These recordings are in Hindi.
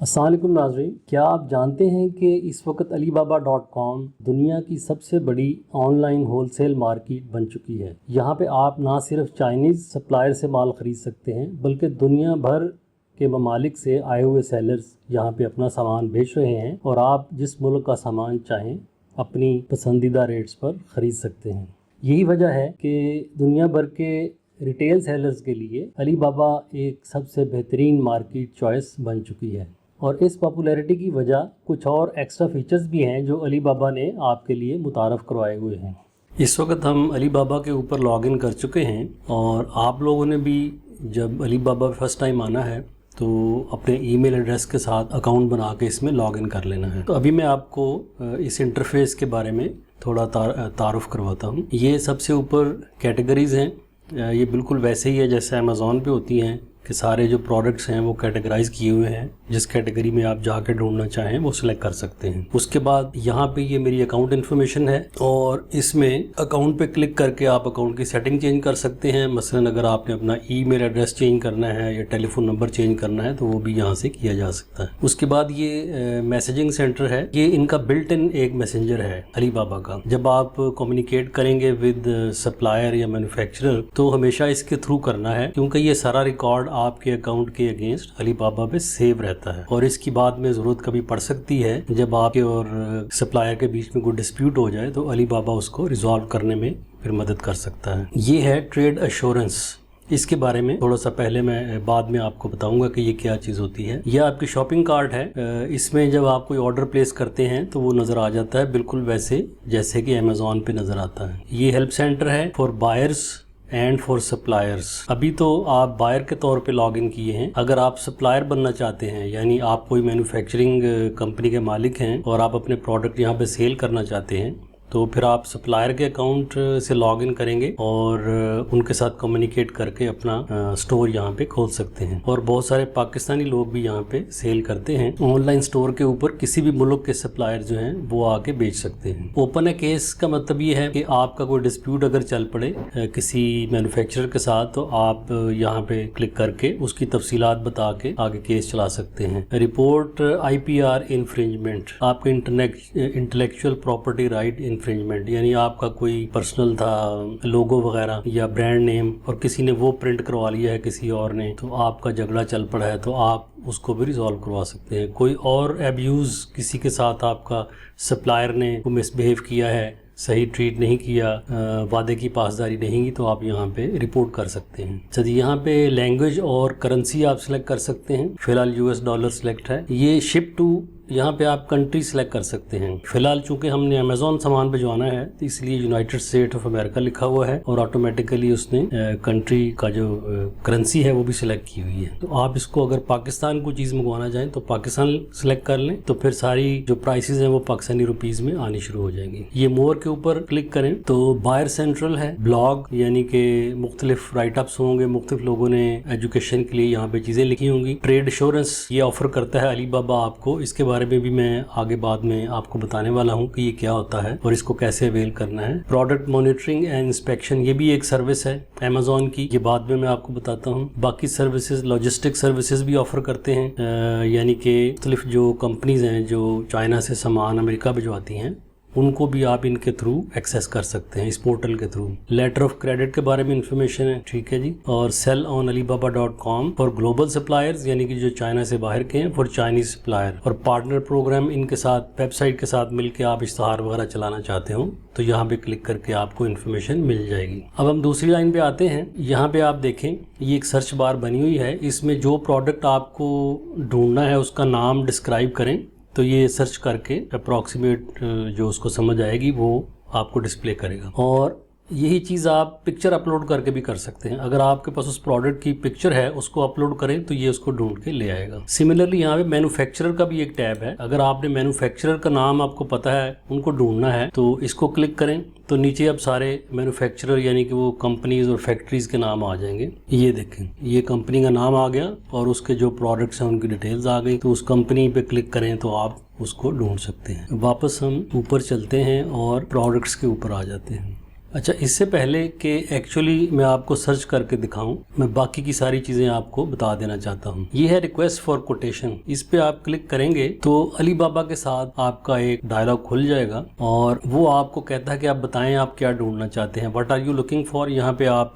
अस्सलाम वालेकुम नाज़रीन, क्या आप जानते हैं कि इस वक्त Alibaba.com दुनिया की सबसे बड़ी ऑनलाइन होलसेल मार्केट बन चुकी है। यहाँ पे आप ना सिर्फ चाइनीज़ सप्लायर से माल ख़रीद सकते हैं बल्कि दुनिया भर के ममालिक से आए हुए सेलर्स यहाँ पे अपना सामान बेच रहे हैं और आप जिस मुल्क का सामान चाहें अपनी पसंदीदा रेट्स पर ख़रीद सकते हैं। यही वजह है कि दुनिया भर के रिटेल सेलर्स के लिए अलीबाबा एक सबसे बेहतरीन मार्केट चॉइस बन चुकी है। और इस पॉपुलैरिटी की वजह कुछ और एक्स्ट्रा फीचर्स भी हैं जो अलीबाबा ने आपके लिए मुतारफ़ करवाए हुए हैं। इस वक्त हम अलीबाबा के ऊपर लॉगिन कर चुके हैं और आप लोगों ने भी जब अलीबाबा फर्स्ट टाइम आना है तो अपने ईमेल एड्रेस के साथ अकाउंट बना के इसमें लॉगिन कर लेना है। तो अभी मैं आपको इस इंटरफेस के बारे में थोड़ा तारुफ करवाता हूँ। ये सबसे ऊपर कैटेगरीज़ हैं। ये बिल्कुल वैसे ही है जैसे अमेज़ॉन पे होती हैं कि सारे जो प्रोडक्ट्स हैं वो कैटेगराइज किए हुए हैं। जिस कैटेगरी में आप जाके ढूंढना चाहें वो सिलेक्ट कर सकते हैं। उसके बाद यहाँ पे ये मेरी अकाउंट इन्फॉर्मेशन है और इसमें अकाउंट पे क्लिक करके आप अकाउंट की सेटिंग चेंज कर सकते हैं। मसलन अगर आपने अपना ईमेल एड्रेस चेंज करना है या टेलीफोन नंबर चेंज करना है तो वो भी यहाँ से किया जा सकता है। उसके बाद ये मैसेजिंग सेंटर है। ये इनका बिल्ट इन एक मैसेंजर है अलीबाबा का। जब आप कम्युनिकेट करेंगे विद सप्लायर या मैन्युफैक्चरर तो हमेशा इसके थ्रू करना है क्योंकि ये सारा रिकॉर्ड आपके अकाउंट के अगेंस्ट अलीबाबा पे सेव रहता है और इसकी बाद में ज़रूरत कभी पड़ सकती है। जब आपके और सप्लायर के बीच में कोई डिस्प्यूट हो जाए तो अलीबाबा उसको रिजॉल्व करने में फिर मदद कर सकता है। ये है ट्रेड एश्योरेंस। इसके बारे में थोड़ा सा पहले मैं बाद में आपको बताऊंगा कि ये क्या चीज़ होती है। यह आपकी शॉपिंग कार्ट है। इसमें जब आप कोई ऑर्डर प्लेस करते हैं तो वो नज़र आ जाता है बिल्कुल वैसे जैसे कि अमेज़ॉन पे नज़र आता है। ये हेल्प सेंटर है for buyers and for suppliers. अभी तो आप बायर के तौर पे लॉगिन किए हैं। अगर आप सप्लायर बनना चाहते हैं यानी आप कोई मैन्युफैक्चरिंग कंपनी के मालिक हैं और आप अपने प्रोडक्ट यहाँ पे सेल करना चाहते हैं तो फिर आप सप्लायर के अकाउंट से लॉगिन करेंगे और उनके साथ कम्युनिकेट करके अपना स्टोर यहाँ पे खोल सकते हैं। और बहुत सारे पाकिस्तानी लोग भी यहाँ पे सेल करते हैं। ऑनलाइन स्टोर के ऊपर किसी भी मुल्क के सप्लायर जो हैं वो आके बेच सकते हैं। ओपन है केस का मतलब ये है कि आपका कोई डिस्प्यूट अगर चल पड़े किसी मैन्युफैक्चरर के साथ तो आप यहाँ पे क्लिक करके उसकी तफसीलात बता के आगे केस चला सकते हैं। रिपोर्ट IPR इन्फ्रिंजमेंट, आपके इंटेलेक्चुअल प्रॉपर्टी राइट इन्फ्रिंजमेंट यानी आपका कोई पर्सनल था लोगो वगैरह या ब्रांड नेम और किसी ने वो प्रिंट करवा लिया है किसी और ने तो आपका झगड़ा चल पड़ा है तो आप उसको भी रिजॉल्व करवा सकते हैं। कोई और एब्यूज़ किसी के साथ आपका सप्लायर ने मिसबिहेव किया है, सही ट्रीट नहीं किया, वादे की पासदारी नहीं की तो आप यहाँ पे रिपोर्ट कर सकते हैं। चलिए यहाँ पे लैंग्वेज और करेंसी आप सिलेक्ट कर सकते हैं। फिलहाल US डॉलर सिलेक्ट है। ये शिप टू, यहाँ पे आप कंट्री सिलेक्ट कर सकते हैं। फिलहाल चूंकि हमने अमेज़ॉन सामान भिजवाना है तो इसलिए यूनाइटेड स्टेट ऑफ अमेरिका लिखा हुआ है और ऑटोमेटिकली उसने कंट्री का जो करेंसी है वो भी सिलेक्ट की हुई है। तो आप इसको अगर पाकिस्तान को चीज़ मंगवाना चाहें तो पाकिस्तान सिलेक्ट कर लें तो फिर सारी जो प्राइसेस हैं वो पाकिस्तानी रुपीज़ में आनी शुरू हो जाएंगी। ये मोर के ऊपर क्लिक करें तो बायर सेंट्रल है। ब्लॉग यानी कि मुख्तलिफ राइटअप्स होंगे, मुख्तलिफ लोगों ने एजुकेशन के लिए यहाँ पे चीज़ें लिखी होंगी। ट्रेड एश्योरेंस ये ऑफर करता है अलीबाबा आपको। इसके बारे में भी मैं आगे बाद में आपको बताने वाला हूँ कि ये क्या होता है और इसको कैसे अवेल करना है। प्रोडक्ट मॉनिटरिंग एंड इंस्पेक्शन ये भी एक सर्विस है अमेज़ॉन की, ये बाद में मैं आपको बताता हूँ। बाकी सर्विसेज, लॉजिस्टिक सर्विसेज भी ऑफर करते हैं यानी कि मुख्तलिफ जो कंपनीज हैं जो चाइना से सामान अमेरिका भिजवाती हैं उनको भी आप इनके थ्रू एक्सेस कर सकते हैं इस पोर्टल के थ्रू। लेटर ऑफ क्रेडिट के बारे में इंफॉर्मेशन है, ठीक है जी। और sell on Alibaba.com for global suppliers यानी कि जो चाइना से बाहर के हैं फॉर चाइनीज सप्लायर। और पार्टनर प्रोग्राम इनके साथ वेबसाइट के साथ मिलकर आप इश्तहार वगैरह चलाना चाहते हो तो यहाँ पे क्लिक करके आपको इन्फॉर्मेशन मिल जाएगी। अब हम दूसरी लाइन पे आते हैं। यहाँ पे आप देखें ये एक सर्च बार बनी हुई है। इसमें जो प्रोडक्ट आपको ढूंढना है उसका नाम डिस्क्राइब करें तो ये सर्च करके अप्रॉक्सीमेट जो उसको समझ आएगी वो आपको डिस्प्ले करेगा। और यही चीज़ आप पिक्चर अपलोड करके भी कर सकते हैं। अगर आपके पास उस प्रोडक्ट की पिक्चर है उसको अपलोड करें तो ये उसको ढूंढ के ले आएगा। सिमिलरली यहाँ पे मैन्युफैक्चरर का भी एक टैब है। अगर आपने मैन्युफैक्चरर का नाम आपको पता है, उनको ढूंढना है तो इसको क्लिक करें तो नीचे अब सारे मैन्युफैक्चरर यानी कि वो कंपनीज और फैक्ट्रीज के नाम आ जाएंगे। ये देखें ये कंपनी का नाम आ गया और उसके जो प्रोडक्ट्स हैं उनकी डिटेल्स आ गई। तो उस कंपनी पे क्लिक करें तो आप उसको ढूंढ सकते हैं। वापस हम ऊपर चलते हैं और प्रोडक्ट्स के ऊपर आ जाते हैं। अच्छा, इससे पहले कि एक्चुअली मैं आपको सर्च करके दिखाऊं, मैं बाकी की सारी चीज़ें आपको बता देना चाहता हूं। ये है रिक्वेस्ट फॉर कोटेशन। इस पे आप क्लिक करेंगे तो अलीबाबा के साथ आपका एक डायलॉग खुल जाएगा और वो आपको कहता है कि आप बताएं आप क्या ढूंढना चाहते हैं, what are you looking for. यहाँ पे आप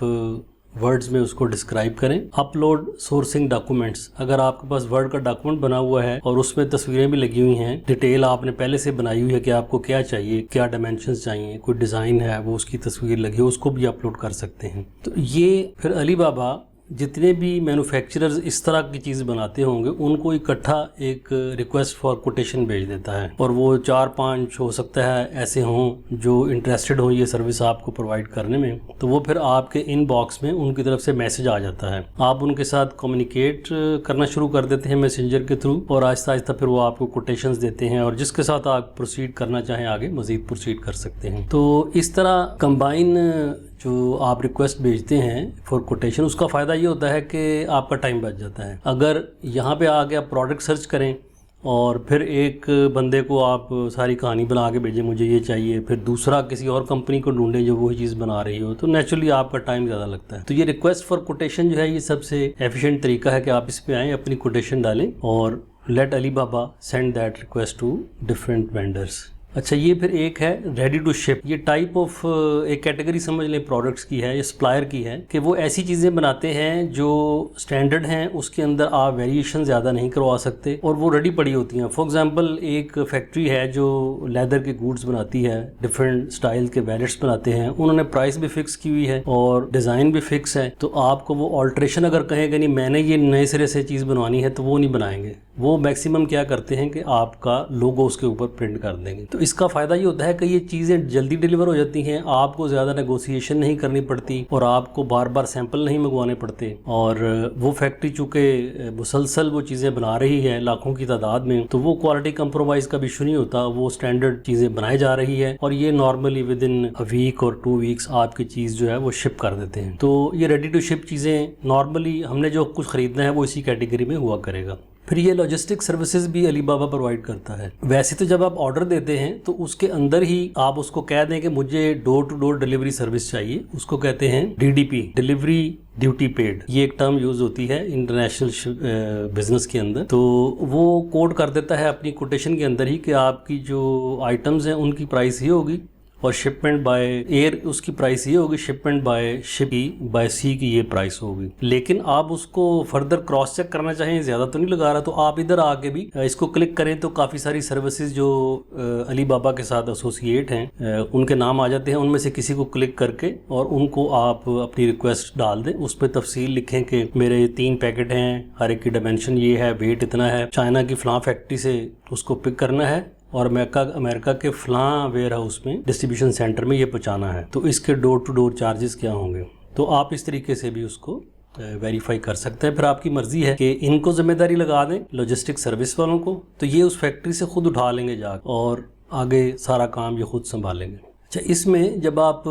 वर्ड्स में उसको डिस्क्राइब करें। अपलोड सोर्सिंग डॉक्यूमेंट्स, अगर आपके पास वर्ड का डॉक्यूमेंट बना हुआ है और उसमें तस्वीरें भी लगी हुई हैं, डिटेल आपने पहले से बनाई हुई है कि आपको क्या चाहिए, क्या डायमेंशंस चाहिए, कोई डिज़ाइन है वो उसकी तस्वीर लगी हो, उसको भी अपलोड कर सकते हैं। तो ये फिर अलीबाबा जितने भी मैन्युफैक्चरर्स इस तरह की चीज़ बनाते होंगे उनको इकट्ठा एक रिक्वेस्ट फॉर कोटेशन भेज देता है और वो 4-5 हो सकता है ऐसे हों जो इंटरेस्टेड हों ये सर्विस आपको प्रोवाइड करने में। तो वो फिर आपके इनबॉक्स में उनकी तरफ से मैसेज आ जाता है, आप उनके साथ कम्युनिकेट करना शुरू कर देते हैं मैसेंजर के थ्रू और आहिस्ता आहिस्ता फिर वो आपको कोटेशंस देते हैं और जिसके साथ आप प्रोसीड करना चाहें आगे मज़ीद प्रोसीड कर सकते हैं। तो इस तरह कंबाइन जो आप रिक्वेस्ट भेजते हैं फॉर कोटेशन, उसका फ़ायदा ये होता है कि आपका टाइम बच जाता है। अगर यहाँ पे आके आप प्रोडक्ट सर्च करें और फिर एक बंदे को आप सारी कहानी बना के भेजें मुझे ये चाहिए, फिर दूसरा किसी और कंपनी को ढूंढें जो वही चीज़ बना रही हो, तो नेचुरली आपका टाइम ज़्यादा लगता है। तो ये रिक्वेस्ट फॉर कोटेशन जो है ये सबसे एफिशिएंट तरीका है कि आप इस पर आएँ, अपनी कोटेशन डालें और let Alibaba send that request to different vendors. अच्छा, ये फिर एक है रेडी टू शिप। ये टाइप ऑफ एक कैटेगरी समझ लें प्रोडक्ट्स की है, ये सप्लायर की है कि वो ऐसी चीज़ें बनाते हैं जो स्टैंडर्ड हैं, उसके अंदर आप वेरिएशन ज़्यादा नहीं करवा सकते और वो रेडी पड़ी होती हैं। फॉर एग्जांपल एक फैक्ट्री है जो लेदर के गुड्स बनाती है, डिफरेंट स्टाइल के वैलेट्स बनाते हैं, उन्होंने प्राइस भी फिक्स की हुई है और डिज़ाइन भी फिक्स है। तो आपको वो ऑल्ट्रेशन अगर कहेंगे नहीं मैंने ये नए सिरे से चीज़ बनवानी है तो वो नहीं बनाएंगे। वो मैक्सिमम क्या करते हैं कि आपका लोगो उसके ऊपर प्रिंट कर देंगे। तो इसका फ़ायदा ये होता है कि ये चीज़ें जल्दी डिलीवर हो जाती हैं, आपको ज़्यादा नेगोशिएशन नहीं करनी पड़ती और आपको बार बार सैंपल नहीं मंगवाने पड़ते। और वो फैक्ट्री चूँकि मुसलसल वो चीज़ें बना रही है लाखों की तादाद में, तो वो क्वालिटी कंप्रोमाइज़ का इशू नहीं होता, वो स्टैंडर्ड चीज़ें बनाई जा रही है और ये normally within a week और 2 वीक्स आपकी चीज़ जो है वो शिप कर देते हैं। तो ये रेडी टू शिप चीज़ें नॉर्मली हमने जो कुछ ख़रीदना है वो इसी कैटेगरी में हुआ करेगा। फिर ये लॉजिस्टिक सर्विसेज भी अलीबाबा प्रोवाइड करता है। वैसे तो जब आप ऑर्डर देते हैं तो उसके अंदर ही आप उसको कह दें कि मुझे door to door delivery service चाहिए, उसको कहते हैं DDP, डिलीवरी ड्यूटी पेड। ये एक टर्म यूज़ होती है इंटरनेशनल बिजनेस के अंदर। तो वो कोड कर देता है अपनी कोटेशन के अंदर ही कि आपकी जो आइटम्स हैं उनकी प्राइस ये होगी और शिपमेंट बाय एयर उसकी प्राइस ये होगी, शिपमेंट बाय शिप की बाय सी की ये प्राइस होगी। लेकिन आप उसको फर्दर क्रॉस चेक करना चाहें, ज़्यादा तो नहीं लगा रहा, तो आप इधर आके भी इसको क्लिक करें तो काफ़ी सारी सर्विसेज जो अलीबाबा के साथ एसोसिएट हैं उनके नाम आ जाते हैं। उनमें से किसी को क्लिक करके और उनको आप अपनी रिक्वेस्ट डाल दें, उस पर तफसील लिखें कि मेरे 3 पैकेट हैं, हर एक की डायमेंशन ये है, वेट इतना है, चाइना की फ़लाँ फैक्ट्री से उसको पिक करना है और अमेरिका के फ़लाँ वेयर हाउस में डिस्ट्रीब्यूशन सेंटर में ये पहुंचाना है, तो इसके डोर टू डोर चार्जेस क्या होंगे। तो आप इस तरीके से भी उसको वेरीफाई कर सकते हैं। फिर आपकी मर्ज़ी है कि इनको जिम्मेदारी लगा दें लॉजिस्टिक सर्विस वालों को, तो ये उस फैक्ट्री से ख़ुद उठा लेंगे जाकर और आगे सारा काम ये खुद संभालेंगे। अच्छा, इसमें जब आप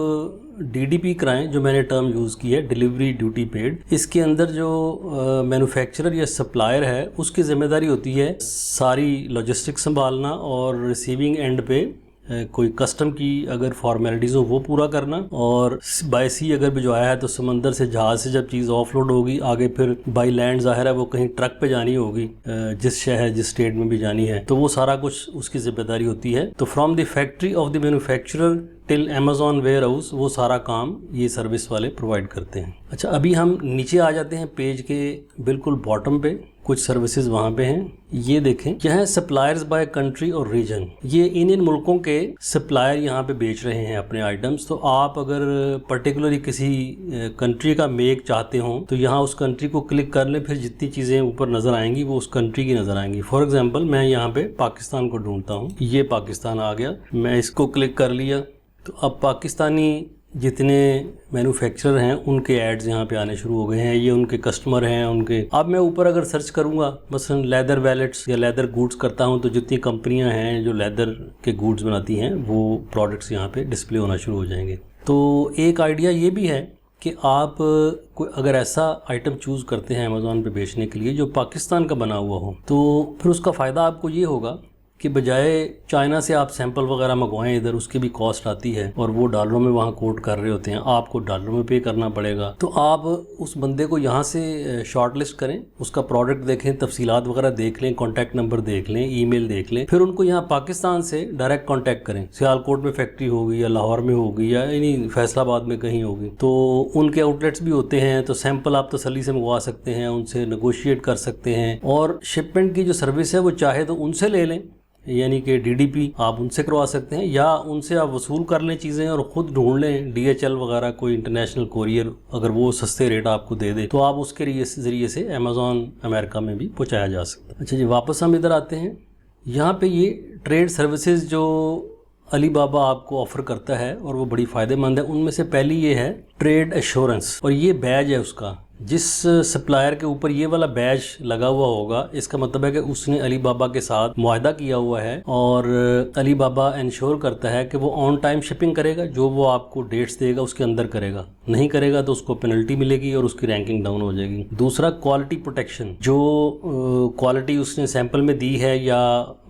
DDP कराएं, जो मैंने टर्म यूज़ की है डिलीवरी ड्यूटी पेड, इसके अंदर जो मैन्युफैक्चरर या सप्लायर है उसकी ज़िम्मेदारी होती है सारी लॉजिस्टिक संभालना और रिसीविंग एंड पे कोई कस्टम की अगर फॉर्मेलिटीज़ हो वो पूरा करना, और बाय सी अगर भिजवाया है तो समंदर से जहाज़ से जब चीज़ ऑफलोड होगी आगे फिर बाय लैंड ज़ाहिर है वो कहीं ट्रक पे जानी होगी जिस शहर जिस स्टेट में भी जानी है, तो वो सारा कुछ उसकी ज़िम्मेदारी होती है। तो from the factory of the manufacturer till Amazon warehouse वो सारा काम ये सर्विस वाले प्रोवाइड करते हैं। अच्छा, अभी हम नीचे आ जाते हैं पेज के बिल्कुल बॉटम पे, कुछ सर्विसेज वहाँ पे हैं। ये देखें, यह है सप्लायर्स बाय कंट्री और रीजन। ये इन मुल्कों के सप्लायर यहाँ पे बेच रहे हैं अपने आइटम्स। तो आप अगर पर्टिकुलरली किसी कंट्री का मेक चाहते हो तो यहाँ उस कंट्री को क्लिक कर लें, फिर जितनी चीज़ें ऊपर नज़र आएंगी वो उस कंट्री की नज़र आएंगी। फॉर एग्जाम्पल मैं यहाँ पे पाकिस्तान को ढूंढता हूँ, ये पाकिस्तान आ गया, मैं इसको क्लिक कर लिया तो अब पाकिस्तानी जितने मैन्युफैक्चरर हैं उनके एड्स यहाँ पे आने शुरू हो गए हैं, ये उनके कस्टमर हैं उनके। अब मैं ऊपर अगर सर्च करूँगा मसलन लेदर वैलेट्स या लेदर गुड्स करता हूँ तो जितनी कंपनियाँ हैं जो लेदर के गुड्स बनाती हैं वो प्रोडक्ट्स यहाँ पे डिस्प्ले होना शुरू हो जाएंगे। तो एक आइडिया ये भी है कि आप कोई अगर ऐसा आइटम चूज़ करते हैं अमेज़ॉन पे बेचने के लिए जो पाकिस्तान का बना हुआ हो, तो फिर उसका फ़ायदा आपको ये होगा कि बजाय चाइना से आप सैंपल वगैरह मंगवाएं इधर, उसकी भी कॉस्ट आती है और वो डॉलरों में वहाँ कोट कर रहे होते हैं, आपको डॉलरों में पे करना पड़ेगा। तो आप उस बंदे को यहाँ से शॉर्ट लिस्ट करें, उसका प्रोडक्ट देखें, तफसीलात वगैरह देख लें, कॉन्टैक्ट नंबर देख लें, ईमेल देख लें, फिर उनको यहाँ पाकिस्तान से डायरेक्ट कॉन्टैक्ट करें। सियालकोट में फैक्ट्री होगी या लाहौर में होगी या यानी फैसलाबाद में कहीं होगी, तो उनके आउटलेट्स भी होते हैं, तो सैंपल आप तसल्ली से मंगवा सकते हैं, उनसे नेगोशिएट कर सकते हैं। और शिपमेंट की जो सर्विस है वो चाहे तो उनसे ले लें, यानी कि डीडीपी आप उनसे करवा सकते हैं, या उनसे आप वसूल कर लें चीज़ें और ख़ुद ढूंढ लें डीएचएल वगैरह कोई इंटरनेशनल कोरियर, अगर वो सस्ते रेट आपको दे दे तो आप उसके ज़रिए से अमेज़ॉन अमेरिका में भी पहुंचाया जा सकता है। अच्छा जी, वापस हम इधर आते हैं। यहाँ पे ये ट्रेड सर्विसेज जो अली बाबा आपको ऑफ़र करता है और वो बड़ी फ़ायदेमंद है, उनमें से पहली ये है ट्रेड एश्योरेंस, और ये बैज है उसका। जिस सप्लायर के ऊपर ये वाला बैज लगा हुआ होगा, इसका मतलब है कि उसने अली बाबा के साथ मुआहदा किया हुआ है और अली बाबा इंश्योर करता है कि वो ऑन टाइम शिपिंग करेगा, जो वो आपको डेट्स देगा उसके अंदर करेगा, नहीं करेगा तो उसको पेनल्टी मिलेगी और उसकी रैंकिंग डाउन हो जाएगी। दूसरा, क्वालिटी प्रोटेक्शन, जो क्वालिटी उसने सैंपल में दी है या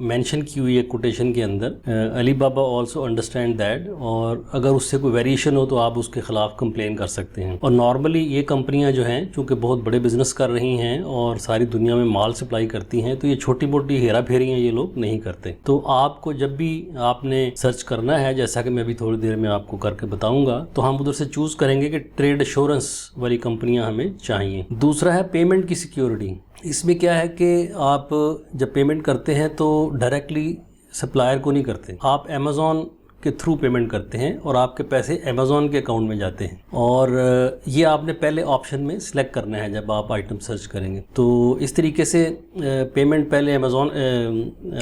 मेंशन की हुई है कोटेशन के अंदर, अली बाबा ऑल्सो अंडरस्टैंड दैट, और अगर उससे कोई वेरिएशन हो तो आप उसके खिलाफ कंप्लेन कर सकते हैं। और नॉर्मली ये कंपनियां जो हैं चूँकि बहुत बड़े बिजनेस कर रही हैं और सारी दुनिया में माल सप्लाई करती हैं, तो ये छोटी मोटी हेरा फेरियाँ ये लोग नहीं करते। तो आपको जब भी आपने सर्च करना है, जैसा कि मैं अभी थोड़ी देर में आपको करके बताऊंगा, तो हम उधर से चूज़ करेंगे कि ट्रेड एश्योरेंस वाली कंपनियां हमें चाहिए। दूसरा है पेमेंट की सिक्योरिटी। इसमें क्या है कि आप जब पेमेंट करते हैं तो डायरेक्टली सप्लायर को नहीं करते, आप अमेज़ॉन के थ्रू पेमेंट करते हैं और आपके पैसे अमेज़ॉन के अकाउंट में जाते हैं। और ये आपने पहले ऑप्शन में सिलेक्ट करना है जब आप आइटम सर्च करेंगे। तो इस तरीके से पेमेंट पहले अमेज़ॉन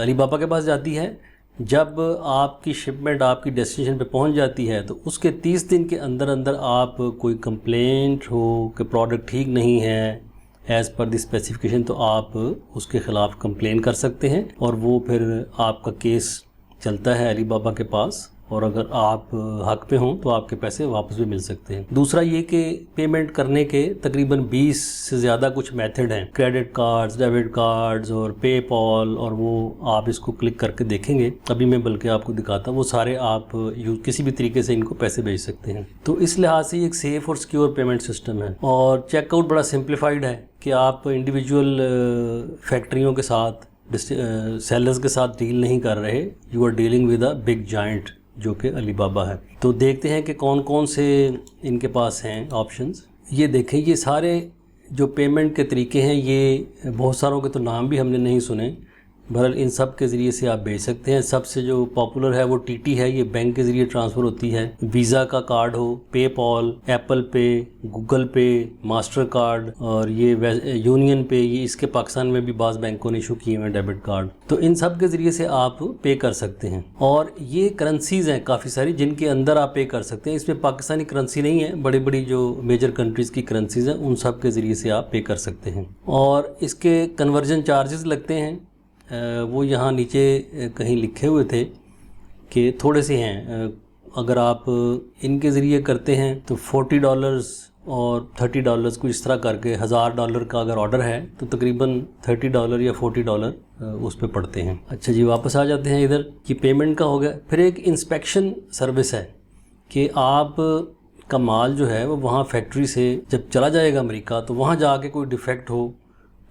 अली बाबा के पास जाती है। जब आपकी शिपमेंट आपकी डेस्टिनेशन पे पहुंच जाती है तो उसके 30 दिन के अंदर अंदर आप कोई कंप्लेंट हो कि प्रोडक्ट ठीक नहीं है एज़ पर द स्पेसिफिकेशन, तो आप उसके ख़िलाफ़ कंप्लेन कर सकते हैं और वो फिर आपका केस चलता है अली बाबा के पास, और अगर आप हक पे हों तो आपके पैसे वापस भी मिल सकते हैं। दूसरा ये कि पेमेंट करने के तकरीबन 20 से ज़्यादा कुछ मेथड हैं, क्रेडिट कार्ड्स, डेबिट कार्ड्स और पेपॉल, और वो आप इसको क्लिक करके देखेंगे, अभी मैं बल्कि आपको दिखाता हूँ, वो सारे आप किसी भी तरीके से इनको पैसे भेज सकते हैं। तो इस लिहाज से ये एक सेफ़ और सिक्योर पेमेंट सिस्टम है। और चेकआउट बड़ा सिंप्लीफाइड है कि आप इंडिविजुअल फैक्ट्रियों के साथ, सेलर्स के साथ डील नहीं कर रहे, you are dealing with a big giant जो कि अली बाबा है। तो देखते हैं कि कौन कौन से इनके पास हैं ऑप्शंस। ये देखें, ये सारे जो पेमेंट के तरीके हैं, ये बहुत सारों के तो नाम भी हमने नहीं सुने, बहरहाल इन सब के ज़रिए से आप भेज सकते हैं। सबसे जो पॉपुलर है वो टीटी है, ये बैंक के ज़रिए ट्रांसफ़र होती है। वीज़ा का कार्ड हो, पेपॉल, एप्पल पे, गूगल पे, मास्टर कार्ड और ये यूनियन पे, ये इसके पाकिस्तान में भी बाज़ बैंकों ने इशू किए हुए हैं डेबिट कार्ड। तो इन सब के ज़रिए से आप पे कर सकते हैं। और ये करेंसीज़ हैं काफ़ी सारी जिनके अंदर आप पे कर सकते हैं। इसमें पाकिस्तानी करेंसी नहीं है, बड़ी बड़ी जो मेजर कंट्रीज़ की करेंसीज़ हैं उन सब के ज़रिए से आप पे कर सकते हैं। और इसके कन्वर्जन चार्जेस लगते हैं, वो यहाँ नीचे कहीं लिखे हुए थे कि थोड़े से हैं। अगर आप इनके ज़रिए करते हैं तो $40 और $30 कुछ इस तरह करके, $1000 का अगर ऑर्डर है तो तकरीबन $30 या $40 उस पे पड़ते हैं। अच्छा जी, वापस आ जाते हैं इधर कि पेमेंट का हो गया। फिर एक इंस्पेक्शन सर्विस है कि आप का माल जो है वो वहाँ फैक्ट्री से जब चला जाएगा अमेरिका, तो वहाँ जाके कोई डिफेक्ट हो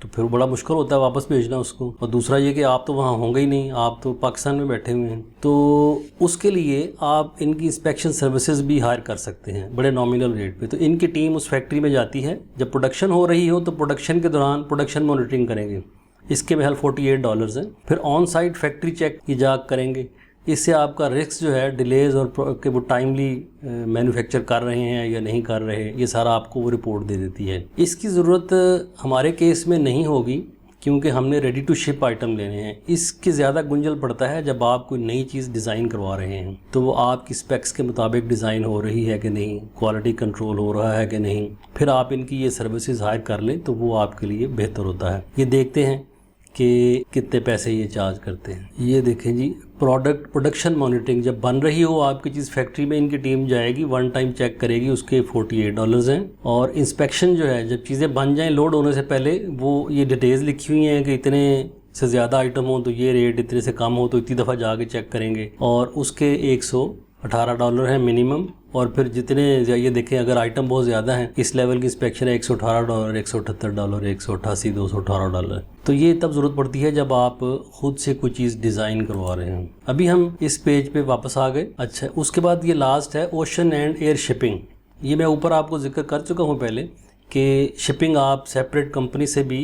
तो फिर बड़ा मुश्किल होता है वापस भेजना उसको। और दूसरा ये कि आप तो वहाँ होंगे ही नहीं, आप तो पाकिस्तान में बैठे हुए हैं, तो उसके लिए आप इनकी इंस्पेक्शन सर्विसेज भी हायर कर सकते हैं बड़े नॉमिनल रेट पे। तो इनकी टीम उस फैक्ट्री में जाती है, जब प्रोडक्शन हो रही हो तो प्रोडक्शन के दौरान प्रोडक्शन मॉनिटरिंग करेंगे, इसके बहल $48 हैं। फिर ऑन साइट फैक्ट्री चेक की जांच करेंगे, इससे आपका रिस्क जो है डिलेज और कि वो टाइमली मैन्युफैक्चर कर रहे हैं या नहीं कर रहे, ये सारा आपको वो रिपोर्ट दे देती है। इसकी ज़रूरत हमारे केस में नहीं होगी क्योंकि हमने रेडी टू शिप आइटम लेने हैं। इसके ज़्यादा गुंजल पड़ता है जब आप कोई नई चीज़ डिज़ाइन करवा रहे हैं, तो वो आपकी स्पेक्स के मुताबिक डिज़ाइन हो रही है कि नहीं, क्वालिटी कंट्रोल हो रहा है कि नहीं, फिर आप इनकी ये सर्विसेज हायर कर लें तो वो आपके लिए बेहतर होता है। ये देखते हैं कि कितने पैसे ये चार्ज करते हैं। ये देखें जी, प्रोडक्शन मॉनिटरिंग, जब बन रही हो आपकी चीज़ फैक्ट्री में, इनकी टीम जाएगी, वन टाइम चेक करेगी, उसके $48 हैं। और इंस्पेक्शन जो है, जब चीज़ें बन जाएं लोड होने से पहले, वो ये डिटेल्स लिखी हुई हैं कि इतने से ज़्यादा आइटम हो तो ये रेट, इतने से कम हो तो इतनी दफ़ा जाके चेक करेंगे। और उसके $118 है मिनिमम। और फिर जितने ये देखें, अगर आइटम बहुत ज़्यादा हैं, इस लेवल की इंस्पेक्शन है $118, $178, $188, $218, तो ये तब ज़रूरत पड़ती है जब आप खुद से कोई चीज़ डिज़ाइन करवा रहे हैं। अभी हम इस पेज पे वापस आ गए। अच्छा, उसके बाद ये लास्ट है ओशन एंड एयर शिपिंग। ये मैं ऊपर आपको जिक्र कर चुका हूँ पहले कि शिपिंग आप सेपरेट कंपनी से भी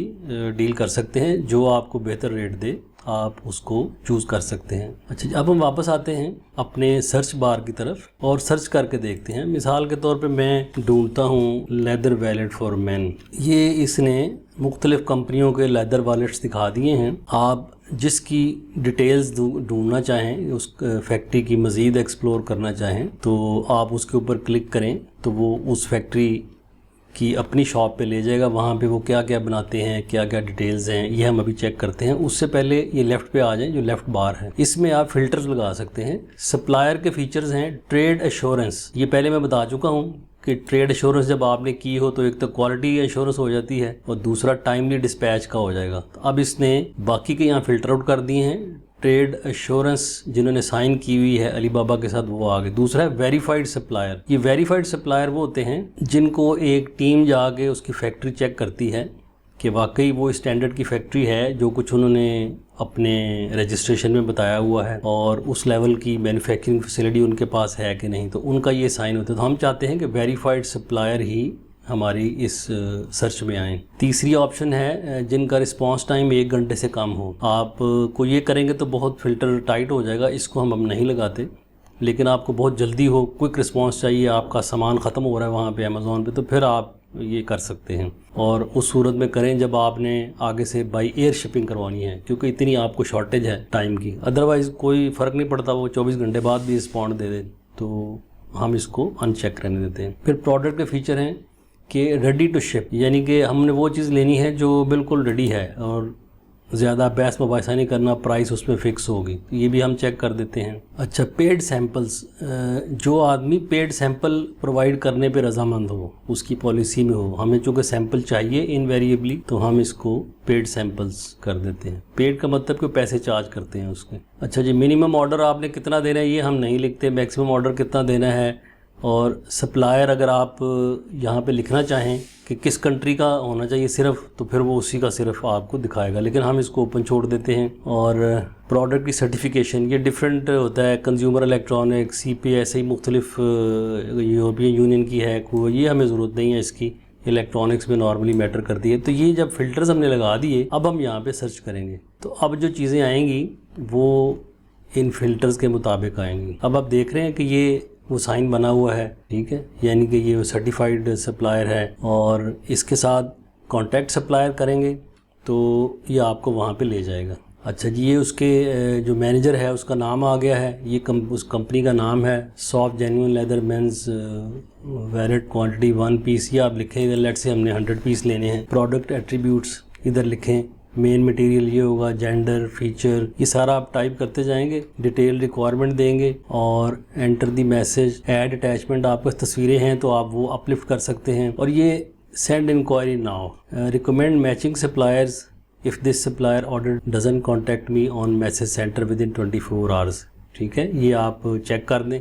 डील कर सकते हैं, जो आपको बेहतर रेट दे आप उसको चूज़ कर सकते हैं। अच्छा, अब हम वापस आते हैं अपने सर्च बार की तरफ और सर्च करके देखते हैं। मिसाल के तौर पे मैं ढूंढता हूँ लेदर वैलेट फॉर मैन। ये इसने मुख्तलिफ़ कंपनियों के लेदर वॉलेट्स दिखा दिए हैं। आप जिसकी डिटेल्स ढूंढना चाहें, उस फैक्ट्री की मज़ीद एक्सप्लोर करना चाहें, तो आप उसके ऊपर क्लिक करें तो वो उस फैक्ट्री कि अपनी शॉप पे ले जाएगा। वहाँ पे वो क्या क्या बनाते हैं, क्या क्या डिटेल्स हैं, ये हम अभी चेक करते हैं। उससे पहले ये लेफ़्ट पे आ जाएं, जो लेफ़्ट बार है, इसमें आप फ़िल्टर्स लगा सकते हैं। सप्लायर के फीचर्स हैं ट्रेड एश्योरेंस। ये पहले मैं बता चुका हूँ कि ट्रेड एश्योरेंस जब आपने की हो तो एक तो क्वालिटी एश्योरेंस हो जाती है और दूसरा टाइमली डिस्पैच का हो जाएगा। तो अब इसने बाकी के यहाँ फ़िल्टर आउट कर दिए हैं। ट्रेड एश्योरेंस जिन्होंने साइन की हुई है अलीबाबा के साथ, वो आगे। दूसरा है वेरीफाइड सप्लायर। ये वेरीफाइड सप्लायर वो होते हैं जिनको एक टीम जाके उसकी फैक्ट्री चेक करती है कि वाकई वो स्टैंडर्ड की फैक्ट्री है जो कुछ उन्होंने अपने रजिस्ट्रेशन में बताया हुआ है, और उस लेवल की मैन्युफैक्चरिंग फैसिलिटी उनके पास है कि नहीं, तो उनका ये साइन होता है। तो हम चाहते हैं कि वेरीफाइड सप्लायर ही हमारी इस सर्च में आए। तीसरी ऑप्शन है जिनका रिस्पांस टाइम 1 घंटे से कम हो। आप को ये करेंगे तो बहुत फ़िल्टर टाइट हो जाएगा, इसको हम नहीं लगाते। लेकिन आपको बहुत जल्दी हो, क्विक रिस्पांस चाहिए, आपका सामान ख़त्म हो रहा है वहाँ पे अमेज़ॉन पे, तो फिर आप ये कर सकते हैं। और उस सूरत में करें जब आपने आगे से बाई एयर शिपिंग करवानी है, क्योंकि इतनी आपको शॉर्टेज है टाइम की। अदरवाइज़ कोई फ़र्क नहीं पड़ता, वो 24 घंटे बाद भी रिस्पॉन्ड दे दे, तो हम इसको अनचेक रहने देते हैं। फिर प्रोडक्ट के फीचर हैं कि रेडी टू शिप, यानी कि हमने वो चीज़ लेनी है जो बिल्कुल रेडी है और ज़्यादा बहस मुबासा नहीं करना, प्राइस उसमें फ़िक्स होगी, ये भी हम चेक कर देते हैं। अच्छा, पेड सैंपल्स, जो आदमी पेड सैंपल प्रोवाइड करने पे रजामंद हो, उसकी पॉलिसी में हो, हमें चूँकि सैंपल चाहिए इनवेरिएबली, तो हम इसको पेड सैंपल्स कर देते हैं। पेड का मतलब कि पैसे चार्ज करते हैं उसके। अच्छा जी, मिनिमम ऑर्डर आपने कितना देना है ये हम नहीं लिखते, मैक्सिमम ऑर्डर कितना देना है। और सप्लायर अगर आप यहाँ पे लिखना चाहें कि किस कंट्री का होना चाहिए सिर्फ, तो फिर वो उसी का सिर्फ आपको दिखाएगा, लेकिन हम इसको ओपन छोड़ देते हैं। और प्रोडक्ट की सर्टिफिकेशन ये डिफरेंट होता है, कंज्यूमर इलेक्ट्रॉनिक, CP, ऐसे ही मुख्तलिफ यूरोपियन यूनियन की है, ये हमें ज़रूरत नहीं है इसकी, इलेक्ट्रॉनिक्स में नॉर्मली मैटर करती है। तो ये जब फ़िल्टर्स हमने लगा दिए, अब हम यहाँ पे सर्च करेंगे, तो अब जो चीज़ें आएंगी वो इन फ़िल्टर्स के मुताबिक आएंगी। अब आप देख रहे हैं कि ये वो साइन बना हुआ है, ठीक है, यानी कि ये सर्टिफाइड सप्लायर है। और इसके साथ कॉन्टैक्ट सप्लायर करेंगे तो ये आपको वहाँ पे ले जाएगा। अच्छा जी, ये उसके जो मैनेजर है उसका नाम आ गया है, ये उस कंपनी का नाम है soft genuine leather men's wallet quantity 1 piece. ये आप लिखें, लेट से हमने 100 पीस लेने हैं। प्रोडक्ट एट्रीब्यूट्स इधर लिखें, मेन मटेरियल ये होगा, जेंडर, फीचर, ये सारा आप टाइप करते जाएंगे। डिटेल रिक्वायरमेंट देंगे और enter the message. Add attachment, आपके तस्वीरें हैं तो आप वो अपलिफ्ट कर सकते हैं। और ये send inquiry now, recommend matching suppliers if this supplier order doesn't contact me on message centre within 24 hours. ठीक है, ये आप चेक कर दें।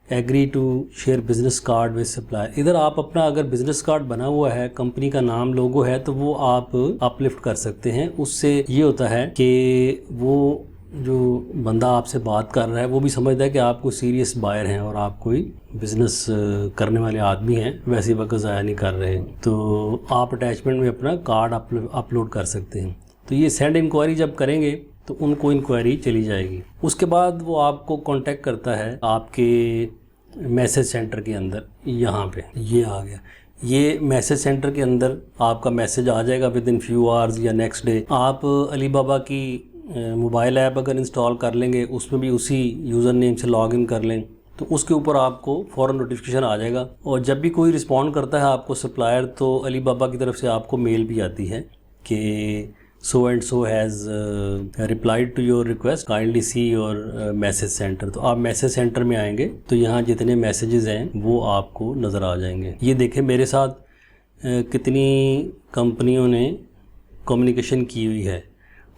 Agree to share business card with supplier, इधर आप अपना अगर बिजनेस कार्ड बना हुआ है, कंपनी का नाम, लोगो है, तो वो आप अपलिफ्ट कर सकते हैं। उससे ये होता है कि वो जो बंदा आपसे बात कर रहा है वो भी समझता है कि आप कोई सीरियस बायर हैं और आप कोई बिज़नेस करने वाले आदमी हैं, वैसे वक्त ज़ाया नहीं कर रहे। तो आप अटैचमेंट में अपना कार्ड अपलोड कर सकते हैं। तो ये सेंड इंक्वायरी जब करेंगे तो उनको इंक्वायरी चली जाएगी। उसके बाद वो आपको कांटेक्ट करता है आपके मैसेज सेंटर के अंदर। यहाँ पे ये आ गया, ये मैसेज सेंटर के अंदर आपका मैसेज आ जाएगा विद इन फ्यू आवर्स या नेक्स्ट डे। आप अलीबाबा की मोबाइल ऐप अगर इंस्टॉल कर लेंगे, उसमें भी उसी यूज़र नेम से लॉगिन कर लें, तो उसके ऊपर आपको फ़ौरन नोटिफिकेशन आ जाएगा। और जब भी कोई रिस्पॉन्ड करता है आपको सप्लायर, तो अलीबाबा की तरफ से आपको मेल भी आती है कि so and so has replied to your request, kindly see your message center। तो आप मैसेज सेंटर में आएंगे तो यहाँ जितने मैसेजेस हैं वो आपको नज़र आ जाएंगे। ये देखें मेरे साथ कितनी कंपनियों ने कम्युनिकेशन की हुई है,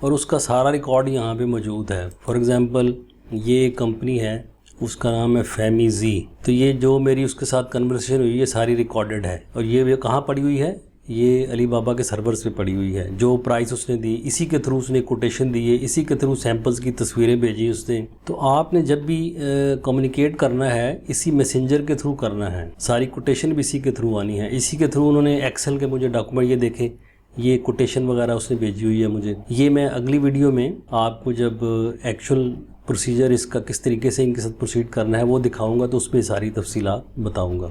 और उसका सारा रिकॉर्ड यहाँ पे मौजूद है। फॉर एग्ज़ाम्पल ये कंपनी है, उसका नाम है फेमीजी। तो ये जो मेरी उसके साथ कन्वर्सेशन हुई ये सारी रिकॉर्डेड है। और ये कहाँ पड़ी हुई है, ये अली बाबा के सर्वर्स पे पड़ी हुई है। जो प्राइस उसने दी इसी के थ्रू उसने कोटेशन दी है, इसी के थ्रू सैंपल्स की तस्वीरें भेजी उसने। तो आपने जब भी कम्युनिकेट करना है इसी मैसेंजर के थ्रू करना है, सारी कोटेशन भी इसी के थ्रू आनी है। इसी के थ्रू उन्होंने एक्सेल के मुझे डॉक्यूमेंट ये देखे, ये कोटेशन वगैरह उसने भेजी हुई है मुझे। ये मैं अगली वीडियो में आपको जब एक्चुअल प्रोसीजर इसका किस तरीके से इनके साथ प्रोसीड करना है वो दिखाऊंगा, तो उसमें सारी तफसीलात बताऊंगा।